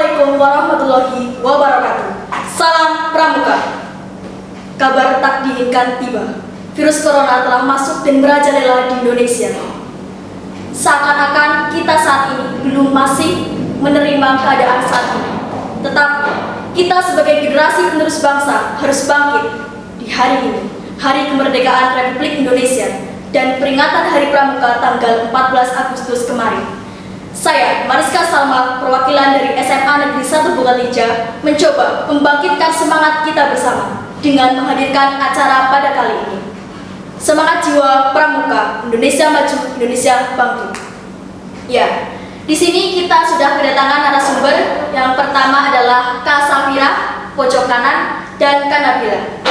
Assalamualaikum warahmatullahi wabarakatuh. Salam Pramuka. Kabar tak diinginkan tiba. Virus corona telah masuk dan merajalela di Indonesia. Seakan-akan kita saat ini belum masih menerima keadaan saat ini. Tetapi kita sebagai generasi penerus bangsa harus bangkit di hari ini, Hari Kemerdekaan Republik Indonesia dan peringatan Hari Pramuka tanggal 14 Agustus kemarin. Saya, Mariska Salma, perwakilan dari SMA Negeri 1 Bogatija, mencoba membangkitkan semangat kita bersama dengan menghadirkan acara pada kali ini. Semangat jiwa Pramuka, Indonesia maju, Indonesia bangkit. Ya, di sini kita sudah kedatangan narasumber. Yang pertama adalah Kak Safira, pojok kanan, dan Kak Nabila.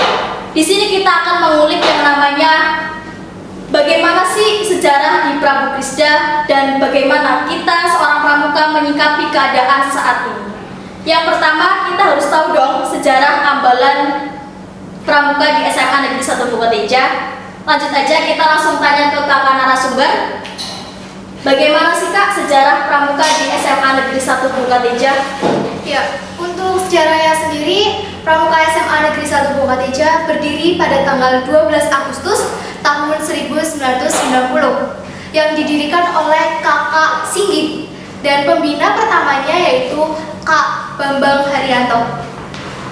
Di sini kita akan mengulik yang namanya bagaimana sih sejarah di Prabukrisda dan bagaimana kita seorang pramuka menyikapi keadaan saat ini. Yang pertama, kita harus tahu dong sejarah ambalan pramuka di SMA Negeri 1 Bogatija. Lanjut aja, kita langsung tanya ke kakak narasumber. Bagaimana sih Kak sejarah pramuka di SMA Negeri 1 Bogatija? Ya, untuk sejarahnya sendiri, Pramuka SMA Negeri 1 Bogatija berdiri pada tanggal 12 Agustus tahun 1990 yang didirikan oleh Kakak Singgih dan pembina pertamanya yaitu Kak Bambang Haryanto.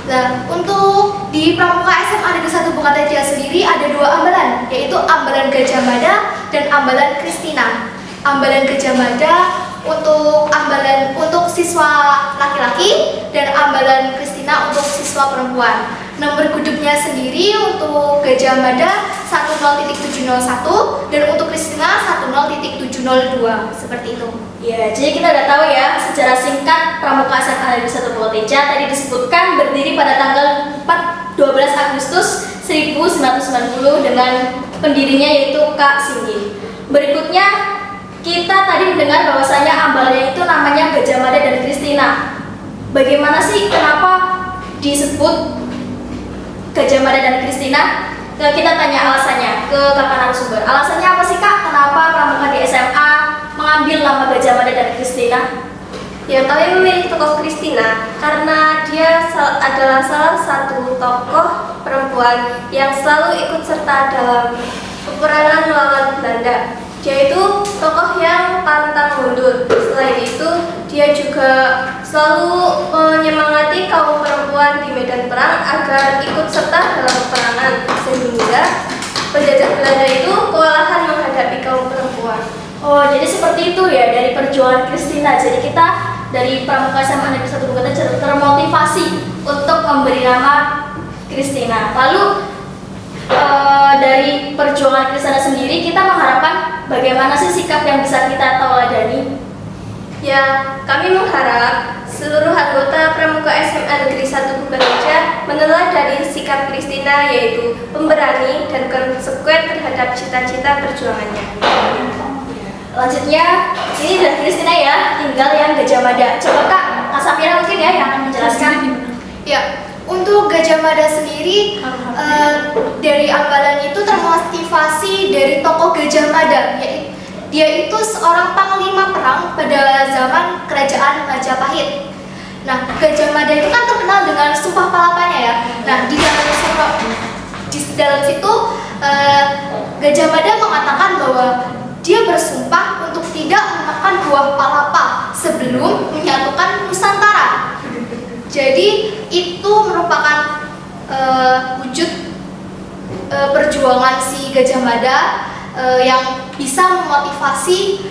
Nah, untuk di Pramuka SMA Negeri 1 Bogatija sendiri ada dua ambalan, yaitu ambalan Gajah Mada dan ambalan Kristina. Ambalan Gajah Mada untuk siswa laki-laki dan ambalan Kristina untuk siswa perempuan. Nomor gudupnya sendiri untuk Gajah Mada 10.701 dan untuk Kristina 10.702 seperti itu. Ya, jadi kita udah tahu ya sejarah singkat Pramuka SMA Negeri 1 Bogatija. Tadi disebutkan berdiri pada tanggal 12 Agustus 1990 dengan pendirinya yaitu Kak Singgih. Berikutnya kita tadi mendengar bahwasanya ambalnya itu namanya Gajah Mada dan Kristina. Bagaimana sih kenapa disebut Gajah Mada dan Kristina? Kita tanya alasannya ke kakak narasumber. Alasannya apa sih Kak? Kenapa pramuka di SMA mengambil nama Gajah Mada dan Kristina? Ya, kami memilih tokoh Kristina karena dia adalah salah satu tokoh perempuan yang selalu ikut serta dalam peperangan melawan Belanda. Dia itu tokoh yang pantang mundur. Selain itu, dia juga selalu menyemangati kaum perempuan di medan perang agar ikut serta dalam peperangan, sehingga penjajah Belanda itu kewalahan menghadapi kaum perempuan. Oh, jadi seperti itu ya dari perjuangan Kristina. Jadi kita dari Pramuka SMA Negeri 1 Bogatija termotivasi untuk memberi nama Kristina. Lalu dari perjuangan Kristina sendiri kita mengharapkan bagaimana sih sikap yang bisa kita tauladani? Ya, kami mengharap seluruh anggota Pramuka SMA Negeri 1 Bogatija meneladani sikap Kristina yaitu pemberani dan konsekuen terhadap cita-cita perjuangannya. Lanjutnya, ini udah Kristina ya, tinggal yang Gajah Mada. Coba Kak Safira mungkin ya yang akan menjelaskan. Ya, untuk Gajah Mada sendiri dari ambalan itu termotivasi dari tokoh Gajah Mada. Dia itu seorang panglima perang pada zaman kerajaan Majapahit. Nah, Gajah Mada itu kan terkenal dengan sumpah palapanya ya. Nah, di dalam situ Gajah Mada mengatakan bahwa dia bersumpah untuk tidak memakan buah palapa sebelum menyatukan Nusantara. Jadi itu merupakan wujud perjuangan si Gajah Mada yang bisa memotivasi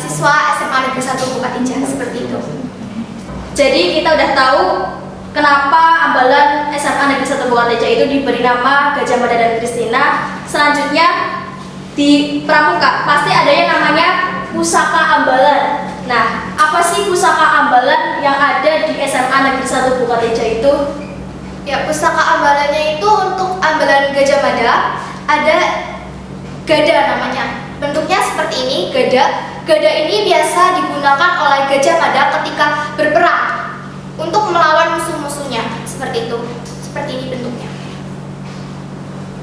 siswa SMA Negeri 1 Bogatija seperti itu. Jadi kita udah tahu kenapa ambalan SMA Negeri 1 Bogatija itu diberi nama Gajah Mada dan Kristina. Selanjutnya di Pramuka pasti ada yang namanya pusaka ambalan. Nah, apa sih pusaka ambalan yang ada di SMA Negeri 1 Bogatija itu? Ya, pusaka ambalannya itu untuk ambalan Gajah Mada ada gada namanya. Bentuknya seperti ini, gada. Gada ini biasa digunakan oleh Gajah Mada ketika berperang untuk melawan musuh-musuhnya. Seperti itu. Seperti ini bentuknya.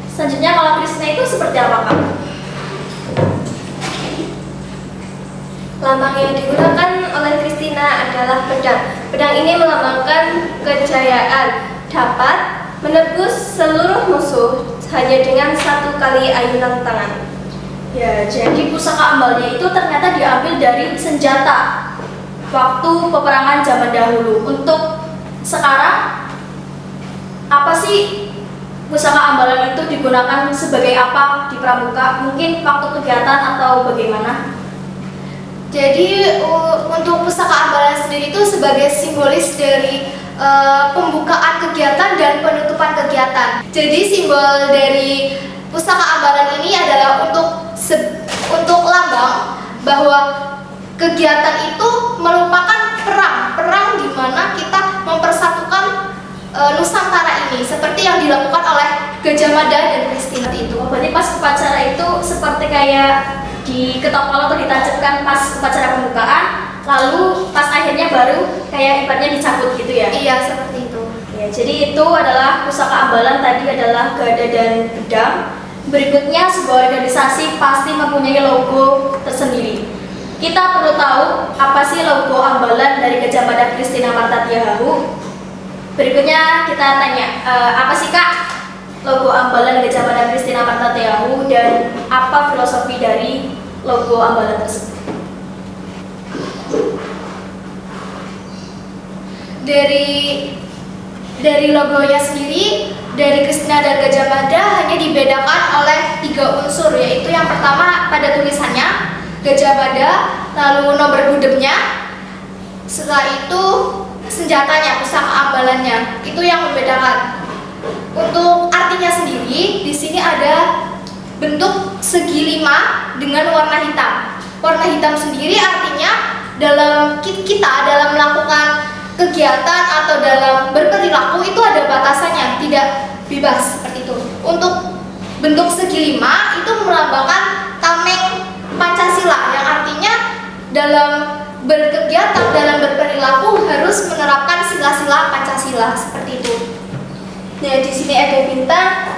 Selanjutnya kalau Kristina itu seperti apa Kak? Lambang yang digunakan oleh Christina adalah pedang. Pedang ini melambangkan kejayaan, dapat menebus seluruh musuh hanya dengan satu kali ayunan tangan. Ya, jadi pusaka ambalnya itu ternyata diambil dari senjata waktu peperangan zaman dahulu. Untuk sekarang, apa sih pusaka ambalan itu digunakan sebagai apa di pramuka? Mungkin waktu kegiatan atau bagaimana? Jadi untuk pusaka ambalan sendiri itu sebagai simbolis dari pembukaan kegiatan dan penutupan kegiatan. Jadi simbol dari pusaka ambalan ini adalah untuk lambang bahwa kegiatan itu merupakan perang di mana kita mempersatukan Nusantara ini seperti yang dilakukan oleh Gajah Mada dan Christina itu. Oh, berarti pas upacara itu seperti kayak diketok palu atau ditancapkan pas upacara pembukaan, lalu pas akhirnya baru kayak ibaratnya dicabut gitu ya? Iya, seperti itu. Ya, jadi itu adalah pusaka ambalan, tadi adalah gada dan pedang. Berikutnya, sebuah organisasi pasti mempunyai logo tersendiri. Kita perlu tahu apa sih logo ambalan dari Gajah Mada Christina Marta Tiahahu. Berikutnya kita tanya, apa sih Kak logo ambalan Gajah Mada Christina Marta Tiahahu dan apa filosofi dari logo ambalan tersebut? Dari logonya sendiri, dari Christina dan Gajah Mada hanya dibedakan oleh 3 unsur, yaitu yang pertama pada tulisannya Gajah Mada, lalu nomor gudegnya, setelah itu senjatanya, pusaka ambalannya, itu yang membedakan. Untuk artinya sendiri, di sini ada bentuk segi 5 dengan warna hitam. Warna hitam sendiri artinya dalam kita dalam melakukan kegiatan atau dalam berperilaku itu ada batasannya, tidak bebas seperti itu. Untuk bentuk segi 5 itu melambangkan tameng Pancasila, yang artinya dalam berkegiatan, dalam berperilaku harus menerapkan sila-sila Pancasila seperti itu. Nah, di sini ada bintang.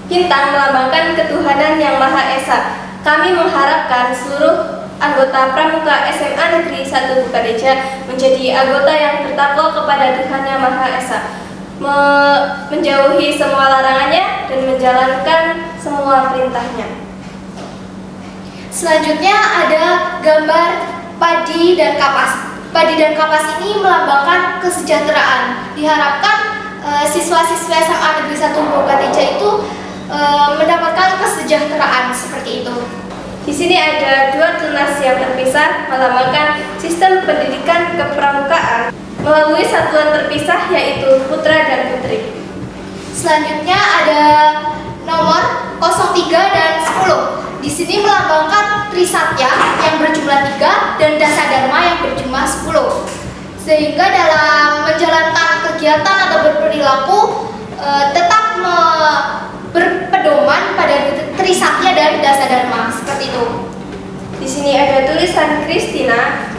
Bintang melambangkan ketuhanan yang Maha Esa. Kami mengharapkan seluruh anggota Pramuka SMA Negeri 1 Bukareja menjadi anggota yang bertakwa kepada Tuhan Yang Maha Esa, menjauhi semua larangannya dan menjalankan semua perintahnya. Selanjutnya ada gambar padi dan kapas. Padi dan kapas ini melambangkan kesejahteraan. Diharapkan siswa-siswa SMA Negeri 1 Bukareja itu mendapatkan kesejahteraan seperti itu. Di sini ada 2 tunas yang terpisah melambangkan sistem pendidikan kepramukaan melalui satuan terpisah yaitu putra dan putri. Selanjutnya ada nomor 03 dan 10. Di sini melambangkan Trisatya yang berjumlah 3 dan Dasadharma yang berjumlah 10. Sehingga dalam menjalankan kegiatan atau berperilaku tetap berpedoman pada Trisatya dan Dasadharma seperti itu. Di sini ada tulisan Christina.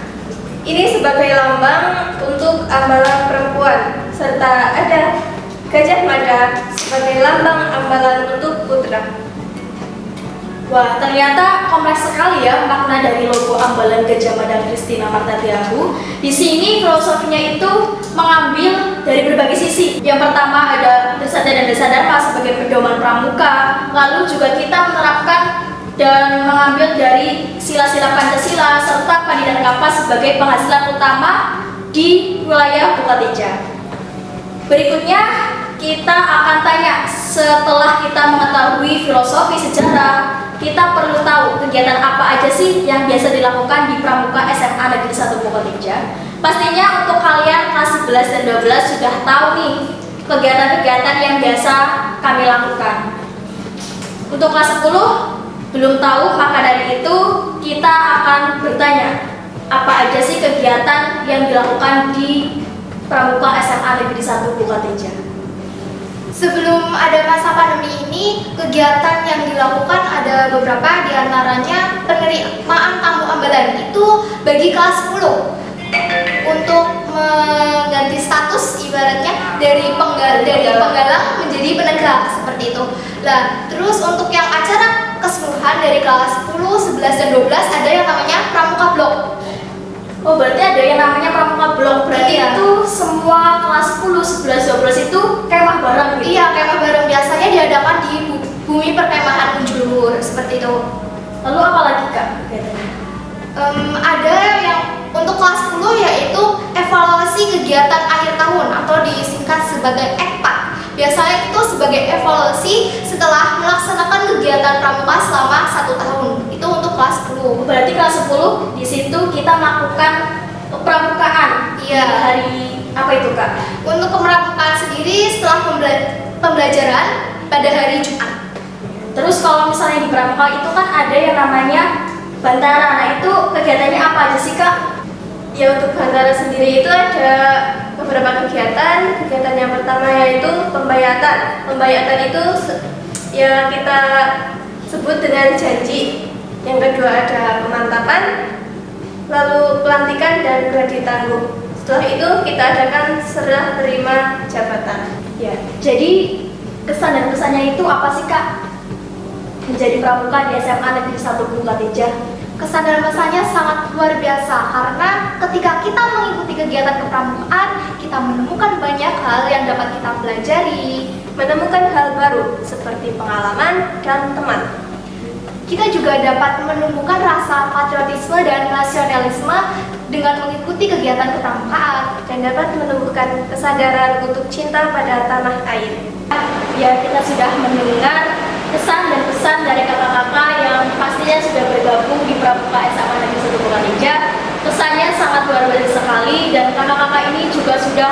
Ini sebagai lambang untuk ambalan perempuan, serta ada Gajah Mada sebagai lambang ambalan untuk putra. Wah, ternyata kompleks sekali ya makna dari logo ambalan Gajah Mada Christina Marta Tiahahu. Di sini filosofinya itu mengambil dari berbagai sisi. Yang pertama ada Trisatya dan Dasadharma sebagai pedoman pramuka. Lalu juga kita menerapkan dan mengambil dari sila-sila Pancasila serta padi dan kapas sebagai penghasilan utama di wilayah Bukareja. Berikutnya kita akan tanya, setelah kita mengetahui filosofi sejarah, kita perlu tahu kegiatan apa aja sih yang biasa dilakukan di Pramuka SMA Negeri 1 Bukareja. Pastinya untuk kalian kelas 11 dan 12 sudah tahu nih kegiatan-kegiatan yang biasa kami lakukan. Untuk kelas 10 belum tahu, maka dari itu kita akan bertanya apa aja sih kegiatan yang dilakukan di Pramuka SMA Negeri 1 Bukareja. Sebelum ada masa pandemi ini, kegiatan yang dilakukan ada beberapa, diantaranya penerimaan tamu ambalan itu bagi kelas 10 untuk mengganti status ibaratnya dari penggalang menjadi penegak seperti itu. Nah, terus untuk yang acara keseluruhan dari kelas 10, 11, dan 12 ada yang namanya pramuka blok. Oh, berarti ada yang namanya pramuka blok. Berarti Iya. itu semua kelas 10, 11, 12 itu kemah bareng gitu. Iya, kemah bareng biasanya diadakan di bumi perkemahan Unjuluhur seperti itu. Lalu apa lagi Kak kegiatannya? Ada yang untuk kelas 10 yaitu evaluasi kegiatan akhir tahun atau disingkat sebagai EKPAT. Biasanya itu sebagai evaluasi setelah melaksanakan kegiatan pramuka selama 1 tahun. Itu untuk kelas 10. Berarti kelas 10 di situ kita melakukan pramukaan. Iya. Di hari apa itu Kak? Untuk kepramukaan sendiri setelah pembelajaran pada hari Jumat. Terus kalau misalnya di pramuka itu kan ada yang namanya bantara. Nah, itu kegiatannya apa aja sih Kak? Ya, untuk Bantara sendiri itu ada beberapa kegiatan. Kegiatan yang pertama yaitu pembayatan. Pembayatan itu ya kita sebut dengan janji. Yang kedua ada pemantapan, lalu pelantikan dan gladi tangguh. Setelah itu kita adakan serah terima jabatan. Ya. Jadi kesan dan pesannya itu apa sih Kak? Menjadi pramuka di SMA Negeri 1 Gunung Katijar. Kesan dan pesannya sangat luar biasa karena ketika kita mengikuti kegiatan kepramukaan, kita menemukan banyak hal yang dapat kita pelajari, Menemukan hal baru seperti pengalaman dan teman. kita juga dapat menumbuhkan rasa patriotisme dan nasionalisme dengan mengikuti kegiatan kepramukaan. Dan dapat menumbuhkan kesadaran untuk cinta pada tanah air. Ya, kita sudah mendengar kesan dan pesan dari kakak-kakak yang pastinya sudah bergabung di Pramuka SMA Negeri 1 Gunung Katijar. Pesannya sangat luar biasa sekali dan kakak-kakak ini juga sudah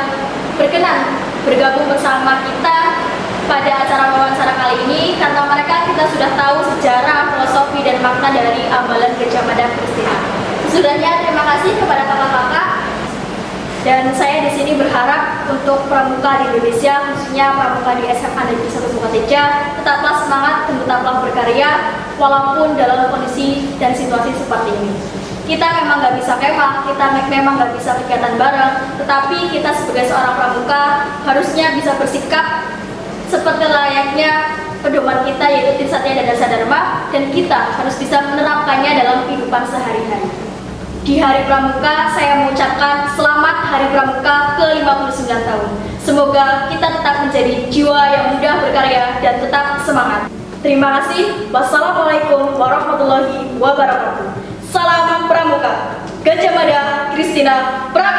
berkenan bergabung bersama kita pada acara wawancara kali ini karena mereka kita sudah tahu sejarah, filosofi, dan makna dari Ambalan Gajah Mada Christina. Sesudahnya terima kasih kepada kakak-kakak. Dan saya di sini berharap untuk pramuka di Indonesia, khususnya pramuka di SMA Negeri 1 Gunung Katijar, tetaplah semangat dan tetaplah berkarya walaupun dalam kondisi dan situasi seperti ini. Kita memang nggak bisa kemah, kita memang nggak bisa kegiatan bareng, tetapi kita sebagai seorang pramuka harusnya bisa bersikap seperti layaknya pedoman kita yaitu Trisatya dan Dasa Dharma, dan kita harus bisa menerapkannya dalam kehidupan sehari-hari. Di Hari Pramuka, saya mengucapkan selamat Hari Pramuka ke-59 tahun. Semoga kita tetap menjadi jiwa yang mudah berkarya dan tetap semangat. Terima kasih. Wassalamualaikum warahmatullahi wabarakatuh. Salam Pramuka. Gajah Mada Christina Pramuka.